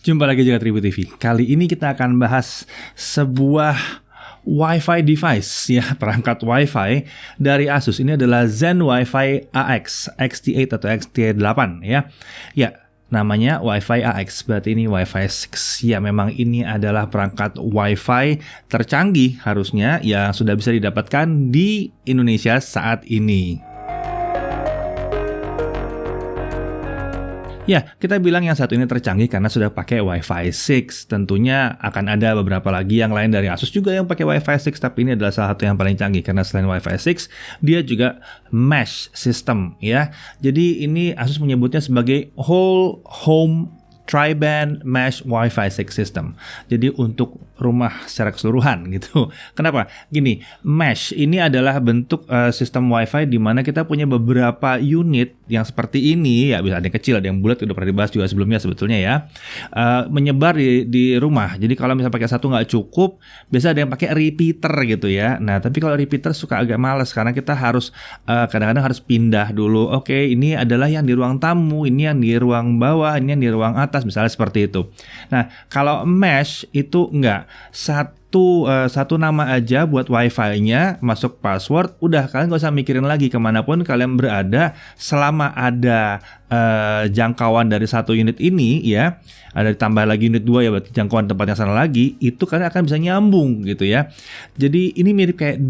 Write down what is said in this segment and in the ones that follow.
Jumpa lagi juga Tribun TV. Kali ini kita akan bahas sebuah Wi-Fi device ya, perangkat Wi-Fi dari Asus. Ini adalah Zen Wi-Fi AX XT8 atau XT8 ya. Ya, namanya Wi-Fi AX, berarti ini Wi-Fi 6. Ya, memang ini adalah perangkat Wi-Fi tercanggih harusnya yang sudah bisa didapatkan di Indonesia saat ini. Ya, kita bilang yang satu ini tercanggih karena sudah pakai Wi-Fi 6. Tentunya akan ada beberapa lagi yang lain dari Asus juga yang pakai Wi-Fi 6, tapi ini adalah salah satu yang paling canggih karena selain Wi-Fi 6, dia juga mesh system ya. Jadi ini Asus menyebutnya sebagai whole home tri-band mesh Wi-Fi 6 system. Jadi untuk rumah secara keseluruhan gitu. Kenapa? Gini, mesh ini adalah bentuk sistem Wi-Fi di mana kita punya beberapa unit yang seperti ini ya, bisa ada yang kecil, ada yang bulat, udah pernah dibahas juga sebelumnya sebetulnya ya. Menyebar di rumah. Jadi kalau misalnya pakai satu nggak cukup, biasa ada yang pakai repeater gitu ya. Nah, tapi kalau repeater suka agak males karena kita harus kadang-kadang harus pindah dulu. Oke, ini adalah yang di ruang tamu, ini yang di ruang bawah, ini yang di ruang atas, misalnya seperti itu. Nah, kalau mesh itu enggak, satu nama aja buat Wi-Fi-nya, masuk password, udah kalian gak usah mikirin lagi kemanapun kalian berada, selama ada jangkauan dari satu unit ini ya, ada ditambah lagi unit 2 ya, berarti jangkauan tempatnya sana lagi, itu kalian akan bisa nyambung gitu ya. Jadi ini mirip kayak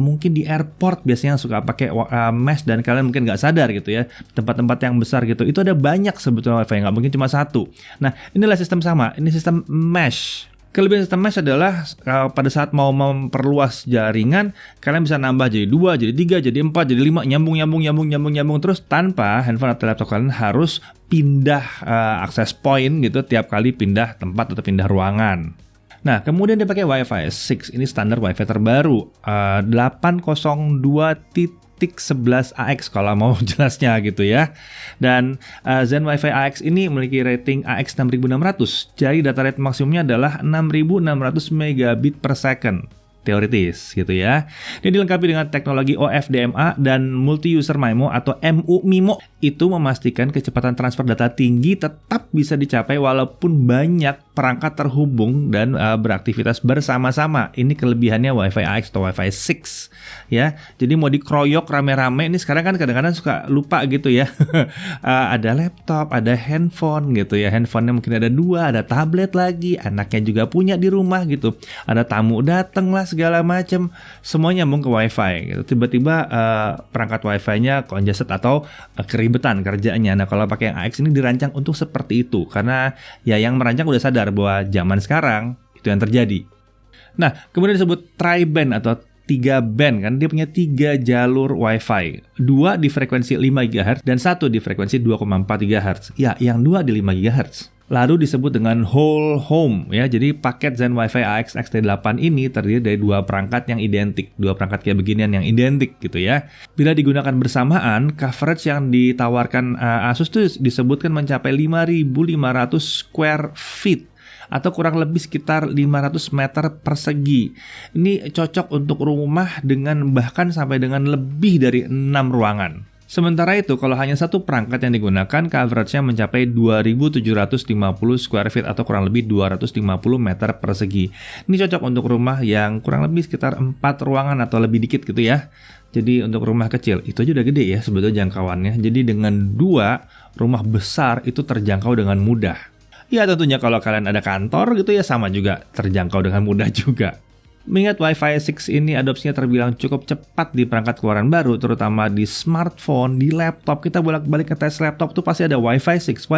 mungkin di airport biasanya suka pakai mesh dan kalian mungkin nggak sadar gitu ya, tempat-tempat yang besar gitu, itu ada banyak sebetulnya Wi-Fi, nggak mungkin cuma satu. Nah, inilah sistem sama, ini sistem mesh. Kelebihan sistem mesh adalah pada saat mau memperluas jaringan, kalian bisa nambah jadi 2, jadi 3, jadi 4, jadi 5, nyambung terus tanpa handphone atau laptop kalian harus pindah akses point gitu tiap kali pindah tempat atau pindah ruangan. Nah, kemudian dia pakai Wi-Fi 6, ini standar Wi-Fi terbaru 802.11ax kalau mau jelasnya gitu ya. Dan Zen Wi-Fi AX ini memiliki rating AX 6600. Jadi data rate maksimumnya adalah 6600 megabit per second. Teoritis gitu ya. Dia dilengkapi dengan teknologi OFDMA dan multi-user MIMO atau MU-MIMO. Itu memastikan kecepatan transfer data tinggi tetap bisa dicapai walaupun banyak perangkat terhubung dan beraktivitas bersama-sama. Ini kelebihannya Wi-Fi AX atau Wi-Fi 6 ya. Jadi mau dikeroyok rame-rame, ini sekarang kan kadang-kadang suka lupa gitu ya. Ada laptop, ada handphone gitu ya. Handphonenya mungkin ada 2, ada tablet lagi, anaknya juga punya di rumah gitu. Ada tamu dateng lah segala macam, semuanya nyambung ke Wi-Fi gitu. Tiba-tiba perangkat Wi-Fi-nya congested atau keribetan kerjanya. Nah, kalau pakai yang AX ini dirancang untuk seperti itu karena ya yang merancang udah sadar bahwa zaman sekarang itu yang terjadi. Nah, kemudian disebut tri-band atau 3 band kan, dia punya 3 jalur Wi-Fi, 2 di frekuensi 5 GHz dan 1 di frekuensi 2,4 GHz. Ya, yang 2 di 5 GHz. Lalu disebut dengan whole home ya. Jadi paket Zen Wi-Fi AX XT8 ini terdiri dari 2 perangkat yang identik, 2 perangkat kayak beginian yang identik gitu ya. Bila digunakan bersamaan, coverage yang ditawarkan Asus itu disebutkan mencapai 5.500 square feet atau kurang lebih sekitar 500 meter persegi. Ini cocok untuk rumah dengan bahkan sampai dengan lebih dari 6 ruangan. Sementara itu, kalau hanya satu perangkat yang digunakan, coverage-nya mencapai 2.750 square feet atau kurang lebih 250 meter persegi. Ini cocok untuk rumah yang kurang lebih sekitar 4 ruangan atau lebih dikit gitu ya. Jadi untuk rumah kecil, itu aja udah gede ya sebetulnya jangkauannya. Jadi dengan 2 rumah besar itu terjangkau dengan mudah. Ya tentunya kalau kalian ada kantor gitu ya sama juga terjangkau dengan mudah juga. Mengingat Wi-Fi 6 ini adopsinya terbilang cukup cepat di perangkat keluaran baru, terutama di smartphone, di laptop. Kita bolak-balik ke tes laptop tuh pasti ada Wi-Fi 6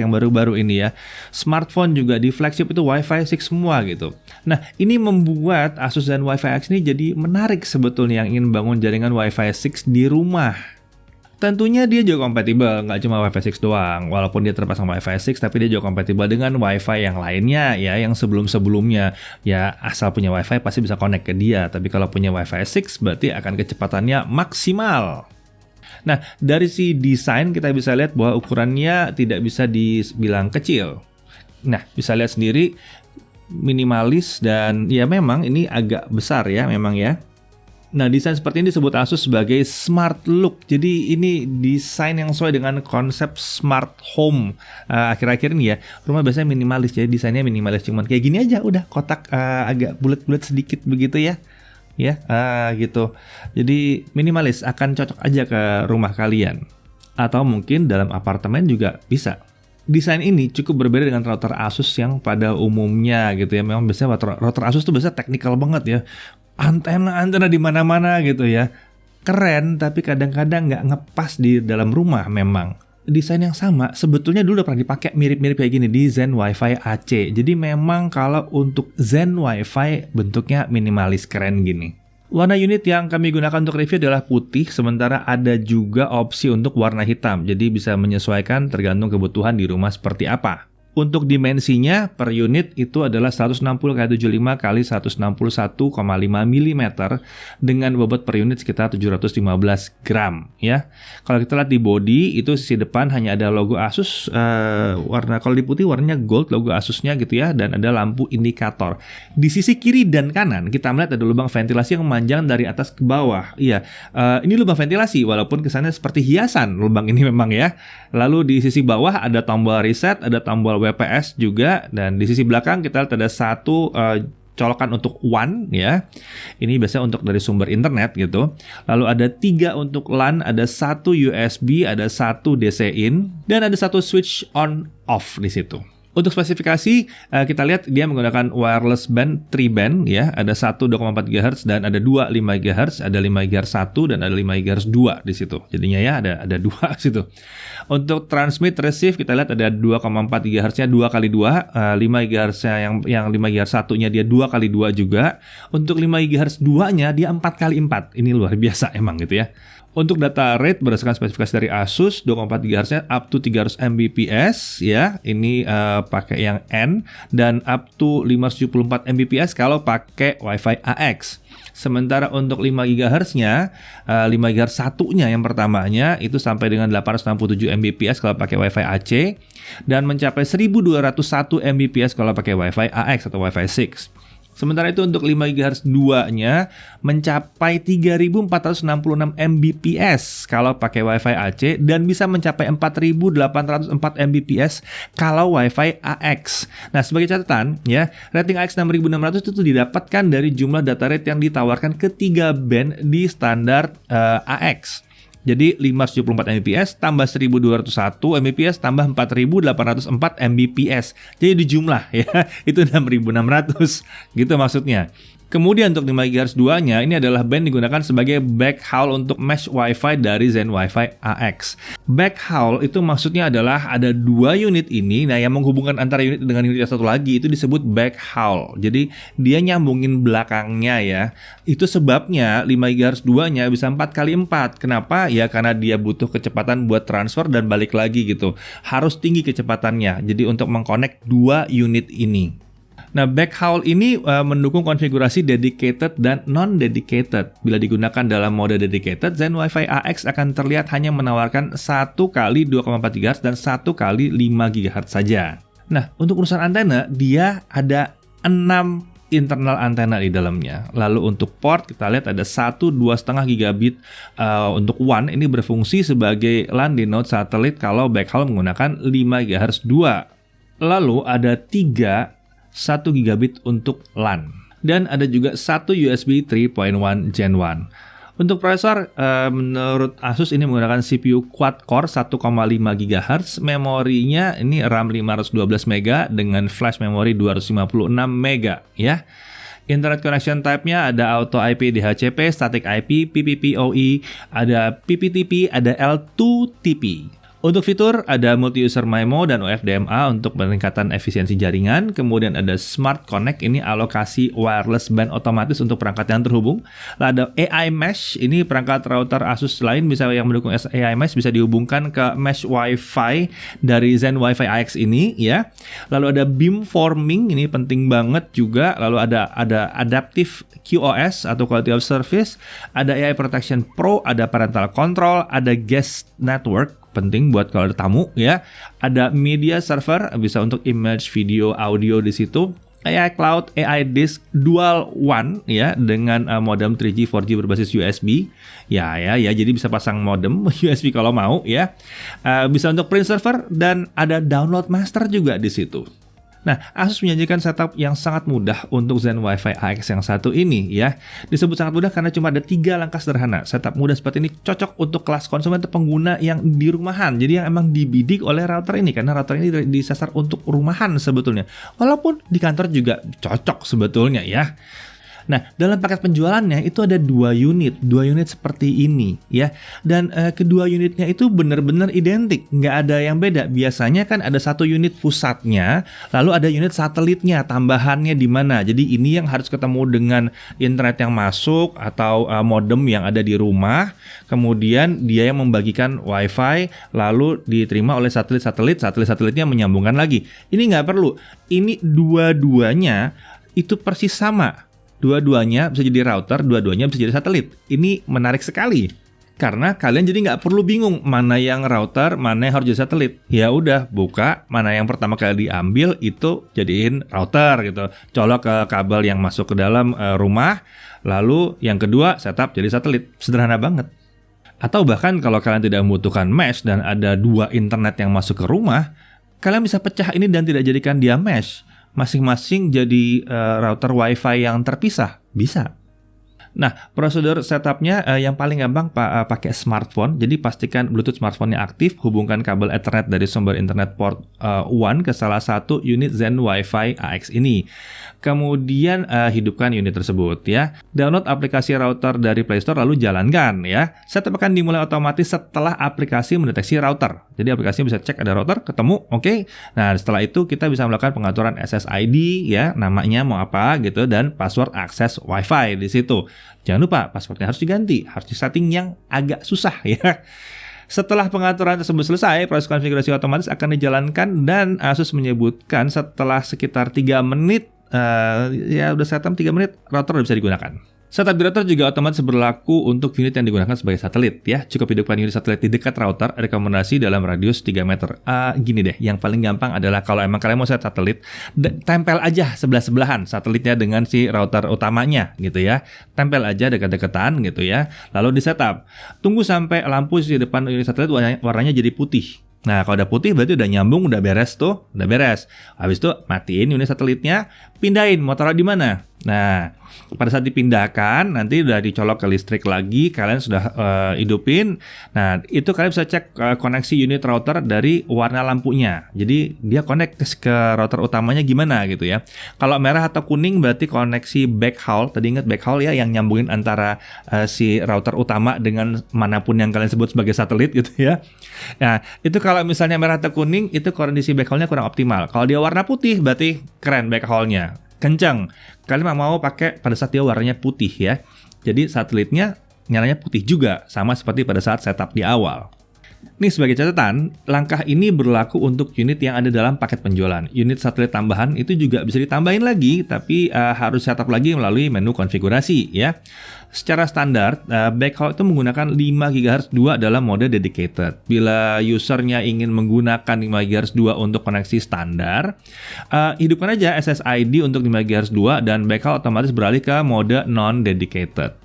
yang baru-baru ini ya. Smartphone juga di flagship itu Wi-Fi 6 semua gitu. Nah, ini membuat Asus dan Wi-Fi X ini jadi menarik sebetulnya yang ingin bangun jaringan Wi-Fi 6 di rumah. Tentunya dia juga kompatibel, nggak cuma Wi-Fi 6 doang. Walaupun dia terpasang Wi-Fi 6, tapi dia juga kompatibel dengan Wi-Fi yang lainnya ya, yang sebelum-sebelumnya. Ya, asal punya Wi-Fi pasti bisa connect ke dia. Tapi kalau punya Wi-Fi 6, berarti akan kecepatannya maksimal. Nah, dari si desain kita bisa lihat bahwa ukurannya tidak bisa dibilang kecil. Nah, bisa lihat sendiri minimalis dan ya memang ini agak besar ya, memang ya. Nah, desain seperti ini disebut Asus sebagai smart look. Jadi ini desain yang sesuai dengan konsep smart home. Akhir-akhir ini ya, rumah biasanya minimalis, jadi desainnya minimalis, cuman kayak gini aja, udah kotak agak bulat-bulat sedikit begitu ya. Ya, gitu. Jadi minimalis, akan cocok aja ke rumah kalian. Atau mungkin dalam apartemen juga bisa. Desain ini cukup berbeda dengan router Asus yang pada umumnya gitu ya. Memang biasanya router Asus tuh biasanya teknikal banget ya. Antena di mana-mana gitu ya. Keren, tapi kadang-kadang nggak ngepas di dalam rumah memang. Desain yang sama sebetulnya dulu udah pernah dipakai mirip-mirip kayak gini di Zen Wi-Fi AC. Jadi memang kalau untuk Zen Wi-Fi bentuknya minimalis, keren gini. Warna unit yang kami gunakan untuk review adalah putih, sementara ada juga opsi untuk warna hitam. Jadi bisa menyesuaikan tergantung kebutuhan di rumah seperti apa. Untuk dimensinya per unit itu adalah 160x75 x 161,5 mm dengan bobot per unit sekitar 715 gram ya. Kalau kita lihat di body itu sisi depan hanya ada logo Asus, warna kalau di putih warnanya gold logo Asusnya gitu ya, dan ada lampu indikator. Di sisi kiri dan kanan kita melihat ada lubang ventilasi yang memanjang dari atas ke bawah. Iya, ini lubang ventilasi walaupun kesannya seperti hiasan lubang ini memang ya. Lalu di sisi bawah ada tombol reset, ada tombol WPS juga, dan di sisi belakang kita lihat ada satu colokan untuk WAN ya. Ini biasanya untuk dari sumber internet gitu. Lalu ada 3 untuk LAN, ada 1 USB, ada 1 DC in, dan ada 1 switch on off di situ. Untuk spesifikasi, kita lihat dia menggunakan wireless band 3 band ya, ada 1 2,4 GHz dan ada 2 5 GHz, ada 5 GHz 1 dan ada 5 GHz 2 di situ. Jadinya ya ada 2 di situ. Untuk transmit receive kita lihat ada 2,4 GHz-nya 2 kali 2, 5 GHz-nya yang 5 GHz 1-nya dia 2 kali 2 juga. Untuk 5 GHz 2-nya dia 4 kali 4. Ini luar biasa emang gitu ya. Untuk data rate berdasarkan spesifikasi dari Asus 2,4 GHz-nya up to 300 Mbps ya. Ini pakai yang N, dan up to 574 Mbps kalau pakai Wi-Fi AX. Sementara untuk 5 GHz-nya, 5 GHz 1-nya yang pertamanya itu sampai dengan 867 Mbps kalau pakai Wi-Fi AC, dan mencapai 1201 Mbps kalau pakai Wi-Fi AX atau Wi-Fi 6. Sementara itu untuk 5 GHz 2-nya mencapai 3466 Mbps kalau pakai Wi-Fi AC, dan bisa mencapai 4804 Mbps kalau Wi-Fi AX. Nah, sebagai catatan ya, rating AX 6600 itu didapatkan dari jumlah data rate yang ditawarkan ketiga band di standar AX. Jadi 574 Mbps tambah 1201 Mbps tambah 4804 Mbps. Jadi dijumlah ya, itu 6600 gitu maksudnya. Kemudian untuk 5 GHz 2-nya ini adalah band digunakan sebagai backhaul untuk mesh Wi-Fi dari Zen Wi-Fi AX. Backhaul itu maksudnya adalah ada 2 unit ini, nah yang menghubungkan antara unit dengan unit yang satu lagi itu disebut backhaul. Jadi dia nyambungin belakangnya ya. Itu sebabnya 5 GHz 2-nya bisa 4 kali 4. Kenapa? Ya karena dia butuh kecepatan buat transfer dan balik lagi gitu. Harus tinggi kecepatannya. Jadi untuk mengkonek 2 unit ini. Nah, backhaul ini mendukung konfigurasi dedicated dan non-dedicated. Bila digunakan dalam mode dedicated, Zen Wi-Fi AX akan terlihat hanya menawarkan 1 kali 2,4 GHz dan 1 kali 5 GHz saja. Nah, untuk urusan antena, dia ada 6 internal antena di dalamnya. Lalu untuk port kita lihat ada 1 2,5 gigabit untuk WAN, ini berfungsi sebagai LAN di node satelit kalau backhaul menggunakan 5 GHz 2. Lalu ada 1 gigabit untuk LAN. Dan ada juga 1 USB 3.1 Gen 1. Untuk prosesor, menurut Asus ini menggunakan CPU quad-core 1,5 GHz. Memorinya ini RAM 512 MB dengan flash memory 256 MB ya. Internet connection type-nya ada auto IP DHCP, static IP, PPPoE, ada PPTP, ada L2TP. Untuk fitur ada multi-user MIMO dan UFDMA untuk peningkatan efisiensi jaringan. Kemudian ada Smart Connect, ini alokasi wireless band otomatis untuk perangkat yang terhubung. Lalu ada AI Mesh, ini perangkat router Asus lain bisa yang mendukung AI Mesh bisa dihubungkan ke mesh Wi-Fi dari Zen Wi-Fi AX ini ya. Lalu ada beamforming, ini penting banget juga. Lalu ada Adaptive QoS atau Quality of Service, ada AI Protection Pro, ada Parental Control, ada Guest Network, penting buat kalau ada tamu ya. Ada media server, bisa untuk image, video, audio di situ. AI Cloud, AI Disk Dual One ya dengan modem 3G 4G berbasis USB. Ya, jadi bisa pasang modem USB kalau mau ya. Bisa untuk print server dan ada download master juga di situ. Nah, Asus menyajikan setup yang sangat mudah untuk Zen Wi-Fi AX yang satu ini ya. Disebut sangat mudah karena cuma ada 3 langkah sederhana. Setup mudah seperti ini cocok untuk kelas konsumen atau pengguna yang di rumahan. Jadi yang emang dibidik oleh router ini, karena router ini disasar untuk rumahan sebetulnya. Walaupun di kantor juga cocok sebetulnya ya. Nah, dalam paket penjualannya itu ada 2 unit seperti ini ya. Dan kedua unitnya itu benar-benar identik, nggak ada yang beda. Biasanya kan ada 1 unit pusatnya, lalu ada unit satelitnya, tambahannya di mana. Jadi ini yang harus ketemu dengan internet yang masuk atau modem yang ada di rumah. Kemudian dia yang membagikan WiFi, lalu diterima oleh satelitnya menyambungkan lagi. Ini nggak perlu. Ini dua-duanya itu persis sama. Dua-duanya bisa jadi router, dua-duanya bisa jadi satelit. Ini menarik sekali. Karena kalian jadi nggak perlu bingung mana yang router, mana yang harus jadi satelit. Ya udah, buka mana yang pertama kali diambil itu jadiin router gitu. Colok ke kabel yang masuk ke dalam rumah, lalu yang kedua setup jadi satelit. Sederhana banget. Atau bahkan kalau kalian tidak membutuhkan mesh dan ada 2 internet yang masuk ke rumah, kalian bisa pecah ini dan tidak jadikan dia mesh. Masing-masing jadi router Wi-Fi yang terpisah, bisa. Nah, prosedur setupnya yang paling gampang pakai smartphone. Jadi pastikan Bluetooth smartphone-nya aktif, hubungkan kabel Ethernet dari sumber internet port 1 ke salah satu unit Zen Wi-Fi AX ini. Kemudian hidupkan unit tersebut ya. Download aplikasi router dari Play Store lalu jalankan ya. Setup akan dimulai otomatis setelah aplikasi mendeteksi router. Jadi aplikasinya bisa cek ada router, ketemu, oke. Nah, setelah itu kita bisa melakukan pengaturan SSID ya, namanya mau apa gitu dan password akses Wi-Fi di situ. Jangan lupa passwordnya harus diganti, harus disetting yang agak susah ya. Setelah pengaturan tersebut selesai, proses konfigurasi otomatis akan dijalankan dan Asus menyebutkan setelah sekitar 3 menit, ya udah setup 3 menit, router udah bisa digunakan. Setup di router juga otomatis berlaku untuk unit yang digunakan sebagai satelit ya. Cukup hidupkan unit satelit di dekat router, rekomendasi dalam radius 3 meter. Gini deh, yang paling gampang adalah kalau emang kalian mau set satelit, tempel aja sebelah-sebelahan satelitnya dengan si router utamanya gitu ya. Tempel aja dekat-dekatan gitu ya. Lalu di setup. Tunggu sampai lampu di depan unit satelit warnanya jadi putih. Nah, kalau udah putih berarti udah nyambung, udah beres tuh, udah beres. Habis itu matiin unit satelitnya, pindahin, mau taruh di mana? Nah, pada saat dipindahkan, nanti udah dicolok ke listrik lagi, kalian sudah hidupin. Nah, itu kalian bisa cek koneksi unit router dari warna lampunya. Jadi, dia connect ke router utamanya gimana gitu ya. Kalau merah atau kuning berarti koneksi backhaul. Tadi ingat backhaul ya, yang nyambungin antara si router utama dengan manapun yang kalian sebut sebagai satelit gitu ya. Nah, itu kalau misalnya merah atau kuning, itu kondisi backhaulnya kurang optimal. Kalau dia warna putih, berarti keren backhaulnya. Kencang. Kalian mau pakai pada saat dia warnanya putih ya. Jadi satelitnya nyalanya putih juga, sama seperti pada saat setup di awal. Nih sebagai catatan, langkah ini berlaku untuk unit yang ada dalam paket penjualan. Unit satelit tambahan itu juga bisa ditambahin lagi, tapi harus setup lagi melalui menu konfigurasi ya. Secara standar, backhaul itu menggunakan 5 GHz 2 dalam mode dedicated. Bila usernya ingin menggunakan 5 GHz 2 untuk koneksi standar, hidupkan aja SSID untuk 5 GHz 2 dan backhaul otomatis beralih ke mode non-dedicated.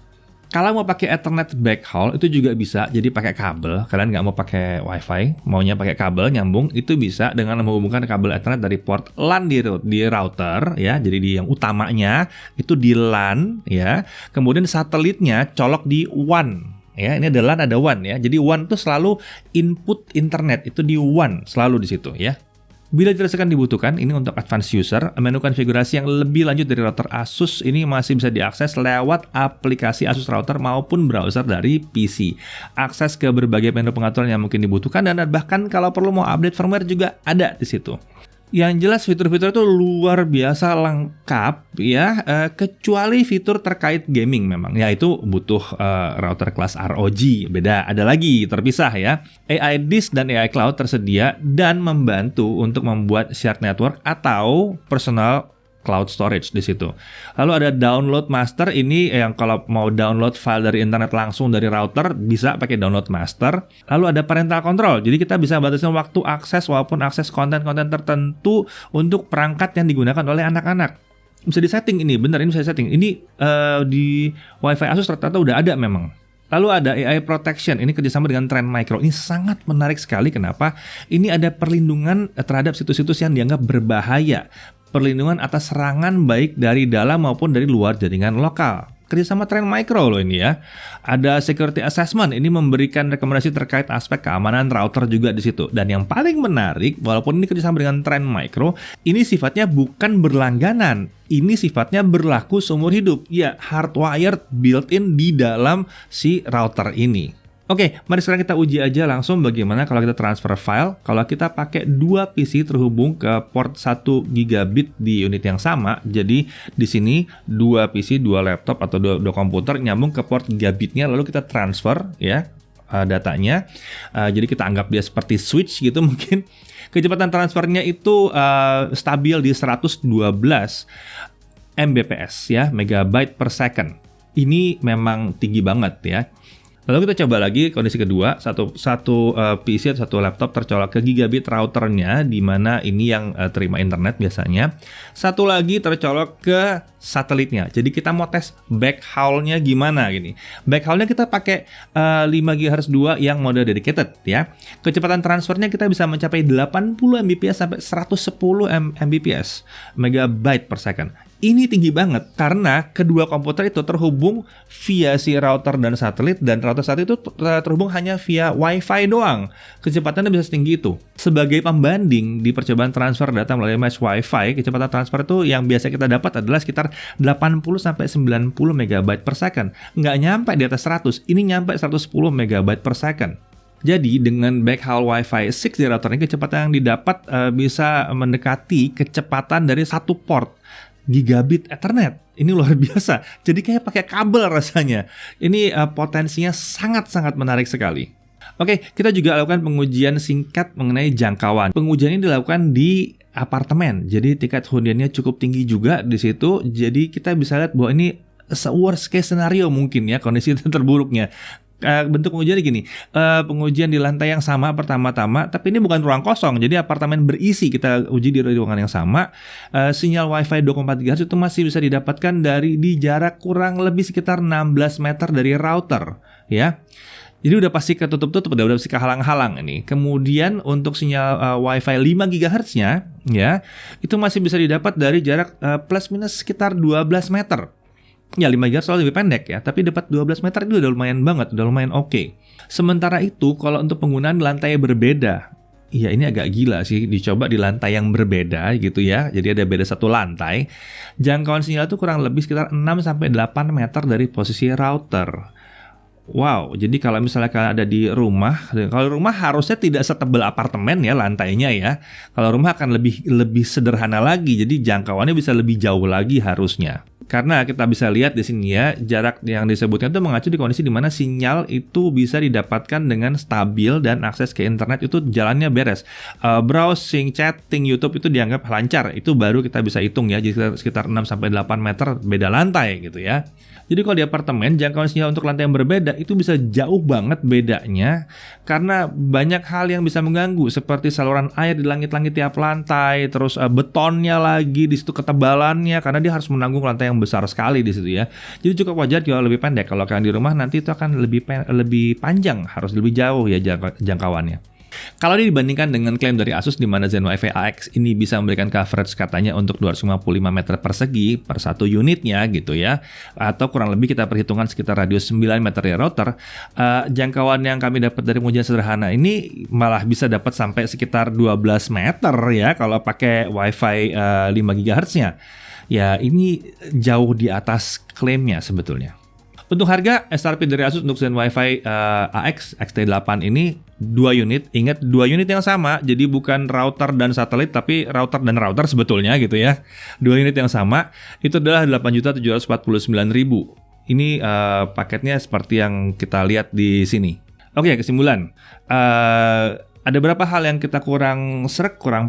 Kalau mau pakai Ethernet backhaul itu juga bisa, jadi pakai kabel. Kalian nggak mau pakai WiFi, maunya pakai kabel nyambung, itu bisa dengan menghubungkan kabel Ethernet dari port LAN di router ya. Jadi di yang utamanya itu di LAN ya. Kemudian satelitnya colok di WAN. Ya, ini ada LAN ada WAN ya. Jadi WAN itu selalu input internet itu di WAN selalu di situ ya. Bila dirasakan dibutuhkan, ini untuk advanced user, menu konfigurasi yang lebih lanjut dari router Asus ini masih bisa diakses lewat aplikasi Asus Router maupun browser dari PC. Akses ke berbagai menu pengaturan yang mungkin dibutuhkan dan bahkan kalau perlu mau update firmware juga ada di situ. Yang jelas fitur-fitur itu luar biasa lengkap ya, kecuali fitur terkait gaming memang. Ya itu butuh router kelas ROG, beda, ada lagi terpisah ya. AI Disk dan AI Cloud tersedia dan membantu untuk membuat shared network atau personal cloud storage di situ. Lalu ada download master, ini yang kalau mau download file dari internet langsung dari router bisa pakai download master. Lalu ada parental control, jadi kita bisa batasin waktu akses walaupun akses konten-konten tertentu untuk perangkat yang digunakan oleh anak-anak. Bisa disetting ini, benar ini bisa setting. Ini di Wi-Fi Asus ternyata udah ada memang. Lalu ada AI Protection, ini kerjasama dengan Trend Micro. Ini sangat menarik sekali, kenapa? Ini ada perlindungan terhadap situs-situs yang dianggap berbahaya. Perlindungan atas serangan baik dari dalam maupun dari luar jaringan lokal. Kerjasama Trend Micro loh ini ya. Ada security assessment, ini memberikan rekomendasi terkait aspek keamanan router juga di situ. Dan yang paling menarik, walaupun ini kerjasama dengan Trend Micro, ini sifatnya bukan berlangganan. Ini sifatnya berlaku seumur hidup. Ya, hardwired built-in di dalam si router ini. Oke, mari sekarang kita uji aja langsung bagaimana kalau kita transfer file. Kalau kita pakai dua PC terhubung ke port 1 gigabit di unit yang sama. Jadi di sini dua PC, dua laptop atau dua komputer nyambung ke port gigabitnya, lalu kita transfer ya datanya. Jadi kita anggap dia seperti switch gitu mungkin. Kecepatan transfernya itu stabil di 112 Mbps ya, megabyte per second. Ini memang tinggi banget ya. Lalu kita coba lagi kondisi kedua, satu PC atau satu laptop tercolok ke gigabit routernya, di mana ini yang terima internet biasanya. Satu lagi tercolok ke satelitnya. Jadi kita mau tes backhaul-nya gimana gini. Backhaul-nya kita pakai 5 GHz 2 yang mode dedicated ya. Kecepatan transfernya kita bisa mencapai 80 Mbps sampai 110 Mbps megabyte per second. Ini tinggi banget karena kedua komputer itu terhubung via si router dan router satelit itu terhubung hanya via Wi-Fi doang. Kecepatannya bisa setinggi itu. Sebagai pembanding di percobaan transfer data melalui mesh Wi-Fi, kecepatan transfer itu yang biasa kita dapat adalah sekitar 80 sampai 90 MB per second. Nggak nyampe di atas 100, ini nyampe 110 MB per second. Jadi dengan backhaul Wi-Fi 6 di router ini, kecepatan yang didapat bisa mendekati kecepatan dari satu port gigabit Ethernet. Ini luar biasa. Jadi kayak pakai kabel rasanya. Ini potensinya sangat-sangat menarik sekali. Oke, kita juga lakukan pengujian singkat mengenai jangkauan. Pengujian ini dilakukan di apartemen. Jadi tingkat huniannya cukup tinggi juga di situ. Jadi kita bisa lihat bahwa ini worst case scenario mungkin ya, kondisi terburuknya. Bentuk pengujian gini, pengujian di lantai yang sama pertama-tama, tapi ini bukan ruang kosong, jadi apartemen berisi, kita uji di ruangan yang sama. Sinyal Wi-Fi 2,4 GHz itu masih bisa didapatkan di jarak kurang lebih sekitar 16 meter dari router ya. Jadi udah pasti ketutup-tutup, udah pasti kehalang-halang ini. Kemudian untuk sinyal Wi-Fi 5 GHz-nya ya, itu masih bisa didapat dari jarak plus minus sekitar 12 meter. Ya 5 GHz selalu lebih pendek ya, tapi dapat 12 meter itu udah lumayan banget, udah lumayan oke. Sementara itu kalau untuk penggunaan lantai berbeda, ya ini agak gila sih, dicoba di lantai yang berbeda gitu ya. Jadi ada beda satu lantai. Jangkauan sinyal itu kurang lebih sekitar 6-8 meter dari posisi router. Wow, jadi kalau misalnya kalian ada di rumah, kalau rumah harusnya tidak setebal apartemen ya lantainya ya. Kalau rumah akan lebih sederhana lagi, jadi jangkauannya bisa lebih jauh lagi harusnya. Karena kita bisa lihat di sini ya, jarak yang disebutkan itu mengacu di kondisi di mana sinyal itu bisa didapatkan dengan stabil dan akses ke internet itu jalannya beres. Browsing, chatting, YouTube itu dianggap lancar. Itu baru kita bisa hitung ya, jadi sekitar 6-8 meter beda lantai gitu ya. Jadi kalau di apartemen, jangkauan sinyal untuk lantai yang berbeda itu bisa jauh banget bedanya karena banyak hal yang bisa mengganggu seperti saluran air di langit-langit tiap lantai, terus betonnya lagi di situ ketebalannya karena dia harus menanggung lantai yang besar sekali di situ ya. Jadi cukup wajar kalau lebih pendek. Kalau kalian di rumah nanti itu akan lebih panjang, harus lebih jauh ya jangkauannya. Kalau dibandingkan dengan klaim dari Asus di mana Zen Wi-Fi AX ini bisa memberikan coverage katanya untuk 255 meter persegi per satu unitnya gitu ya, atau kurang lebih kita perhitungan sekitar radius 9 meter dari router, jangkauan yang kami dapat dari pengujian sederhana ini malah bisa dapat sampai sekitar 12 meter ya kalau pakai Wi-Fi 5 GHz-nya. Ya ini jauh di atas klaimnya sebetulnya. Untuk harga SRP dari Asus untuk Zen Wi-Fi AX XT8 ini 2 unit. Ingat 2 unit yang sama, jadi bukan router dan satelit tapi router dan router sebetulnya gitu ya. 2 unit yang sama itu adalah 8.749.000. Ini paketnya seperti yang kita lihat di sini. Oke, kesimpulan. Ada beberapa hal yang kita kurang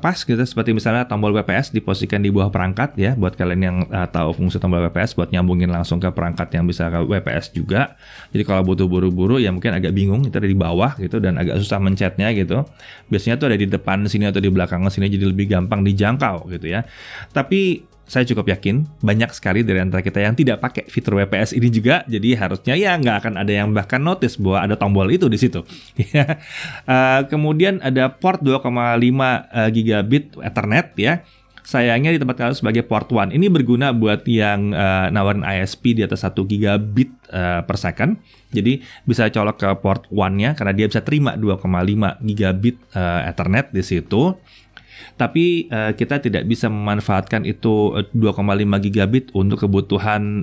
pas gitu, seperti misalnya tombol WPS diposisikan di bawah perangkat ya, buat kalian yang tahu fungsi tombol WPS buat nyambungin langsung ke perangkat yang bisa ke WPS juga. Jadi kalau butuh buru-buru ya mungkin agak bingung, itu ada di bawah gitu dan agak susah mencetnya gitu. Biasanya tuh ada di depan sini atau di belakang sini, jadi lebih gampang dijangkau gitu ya. Tapi saya cukup yakin banyak sekali dari antara kita yang tidak pakai fitur WPS ini juga, jadi harusnya ya nggak akan ada yang bahkan notice bahwa ada tombol itu di situ. Kemudian ada port 2,5 gigabit Ethernet ya. Sayangnya di tempat kalian sebagai port 1. Ini berguna buat yang nawarin ISP di atas 1 gigabit per second. Jadi bisa colok ke port 1-nya karena dia bisa terima 2,5 gigabit Ethernet di situ. Tapi kita tidak bisa memanfaatkan itu 2,5 gigabit untuk kebutuhan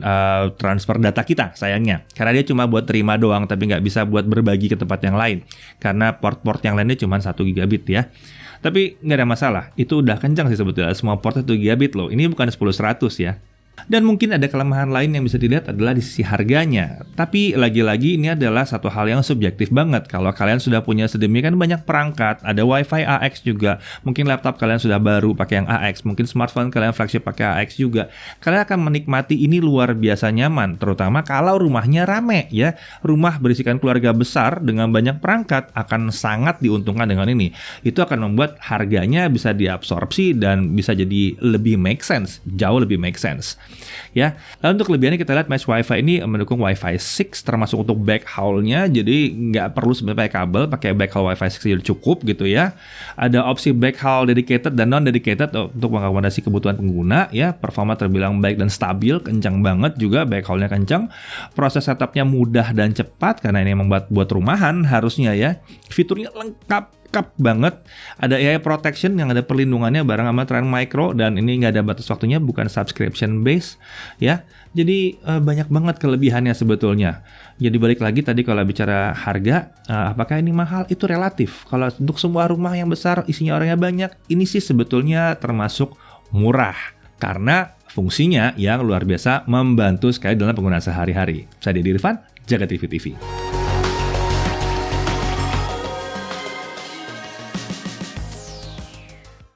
transfer data kita, sayangnya. Karena dia cuma buat terima doang, tapi nggak bisa buat berbagi ke tempat yang lain. Karena port-port yang lainnya cuma 1 gigabit ya. Tapi nggak ada masalah, itu udah kencang sih sebetulnya. Semua port 1 gigabit loh, ini bukan 10-100 ya. Dan mungkin ada kelemahan lain yang bisa dilihat adalah di sisi harganya. Tapi lagi-lagi ini adalah satu hal yang subjektif banget. Kalau kalian sudah punya sedemikian banyak perangkat, ada Wi-Fi AX juga, mungkin laptop kalian sudah baru pakai yang AX, mungkin smartphone kalian flagship pakai AX juga, kalian akan menikmati ini luar biasa nyaman, terutama kalau rumahnya rame ya. Rumah berisikan keluarga besar dengan banyak perangkat akan sangat diuntungkan dengan ini. Itu akan membuat harganya bisa diabsorpsi dan bisa jadi lebih make sense, jauh lebih make sense. Ya, lalu untuk kelebihannya kita lihat Mesh Wi-Fi ini mendukung Wi-Fi 6 termasuk untuk backhaul-nya, jadi nggak perlu sebenarnya pakai kabel, pakai backhaul Wi-Fi 6 jadi cukup gitu ya. Ada opsi backhaul dedicated dan non-dedicated untuk mengakomodasi kebutuhan pengguna ya. Performa terbilang baik dan stabil, kencang banget juga, backhaul-nya kencang. Proses setupnya mudah dan cepat karena ini memang buat rumahan harusnya ya. Fiturnya lengkap banget, ada AI protection yang ada perlindungannya bareng sama Trend Micro, dan ini nggak ada batas waktunya, bukan subscription base ya. Jadi banyak banget kelebihannya sebetulnya. Jadi balik lagi tadi kalau bicara harga, apakah ini mahal? Itu relatif. Kalau untuk semua rumah yang besar isinya orangnya banyak, ini sih sebetulnya termasuk murah karena fungsinya yang luar biasa membantu sekali dalam penggunaan sehari-hari. Saya Deddy Irfan, Jaga TV TV.